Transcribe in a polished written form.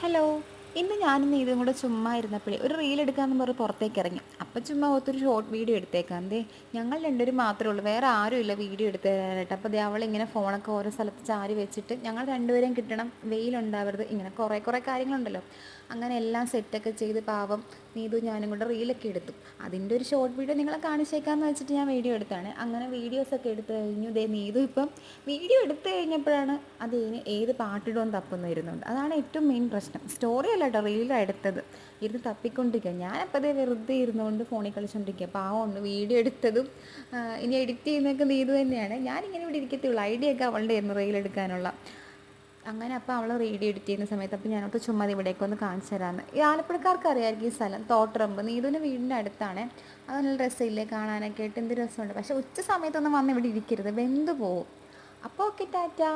Hello. ഇന്ന് ഞാനും നീതും കൂടെ ചുമ്മാ ഇരുന്നപ്പോഴേ ഒരു റീൽ എടുക്കാമെന്ന് പറഞ്ഞ് പുറത്തേക്ക് ഇറങ്ങി. അപ്പം ചുമ്മാ ഒത്തൊരു ഷോർട്ട് വീഡിയോ എടുത്തേക്കാം. എന്തേ, ഞങ്ങൾ രണ്ടുപേരും മാത്രമേ ഉള്ളൂ, വേറെ ആരും ഇല്ല വീഡിയോ എടുത്ത് തരാനായിട്ട്. അപ്പോൾ ദേ അവളിങ്ങനെ ഫോണൊക്കെ ഓരോ സ്ഥലത്ത് ചാരി വെച്ചിട്ട് ഞങ്ങൾ രണ്ടുപേരെയും കിട്ടണം, വെയിലുണ്ടാവരുത്, ഇങ്ങനെ കുറേ കുറേ കാര്യങ്ങളുണ്ടല്ലോ. അങ്ങനെ എല്ലാം സെറ്റൊക്കെ ചെയ്ത് പാവം നീതു ഞാനും കൂടെ റീലൊക്കെ എടുത്തു. അതിൻ്റെ ഒരു ഷോർട്ട് വീഡിയോ നിങ്ങളെ കാണിച്ചേക്കാമെന്ന് വെച്ചിട്ട് ഞാൻ വീഡിയോ എടുത്താണ്. അങ്ങനെ വീഡിയോസൊക്കെ എടുത്ത് കഴിഞ്ഞു. ദേ നീതു ഇപ്പം വീഡിയോ എടുത്തു കഴിഞ്ഞപ്പോഴാണ് അതിന് ഏത് പാട്ടിടുമെന്ന് തപ്പുന്നിരുന്നുണ്ട്. അതാണ് ഏറ്റവും മെയിൻ പ്രശ്നം. സ്റ്റോറി അല്ല കേട്ടോ, റീലാണ് എടുത്തത്. ഇരുന്ന് തപ്പിക്കൊണ്ടിരിക്കുക. ഞാനപ്പോൾ അതേ വെറുതെ ഇരുന്നുകൊണ്ട് ഫോണിൽ കളിച്ചുകൊണ്ടിരിക്കുക. പാവമുണ്ട്, വീഡിയോ എടുത്തതും ഇനി എഡിറ്റ് ചെയ്യുന്നതൊക്കെ നീതു തന്നെയാണ്. ഞാനിങ്ങനെ ഇവിടെ ഇരിക്കത്തുള്ളൂ, ഐഡിയ ഒക്കെ അവളുടെ ആയിരുന്നു റീൽ എടുക്കാനുള്ള. അങ്ങനെ അപ്പോൾ അവൾ വീഡിയോ എഡിറ്റ് ചെയ്യുന്ന സമയത്ത് അപ്പോൾ ഞാനോട്ട് ചുമ്മാ ഇവിടേക്ക് ഒന്ന് കാണിച്ചു തരാമെന്ന്. ഈ ആലപ്പുഴക്കാർക്ക് അറിയാമായിരിക്കും ഈ സ്ഥലം, തോട്ടുറമ്പ്. നീതുവിൻ്റെ വീടിൻ്റെ അടുത്താണ്. അത് നല്ല രസമില്ലേ കാണാനൊക്കെ ആയിട്ട്, എന്ത് രസമുണ്ട്. പക്ഷേ ഉച്ച സമയത്തൊന്നും വന്ന് ഇവിടെ ഇരിക്കരുത്, വെന്ത് പോവും. അപ്പോൾ ഓക്കെ, ടാറ്റാ.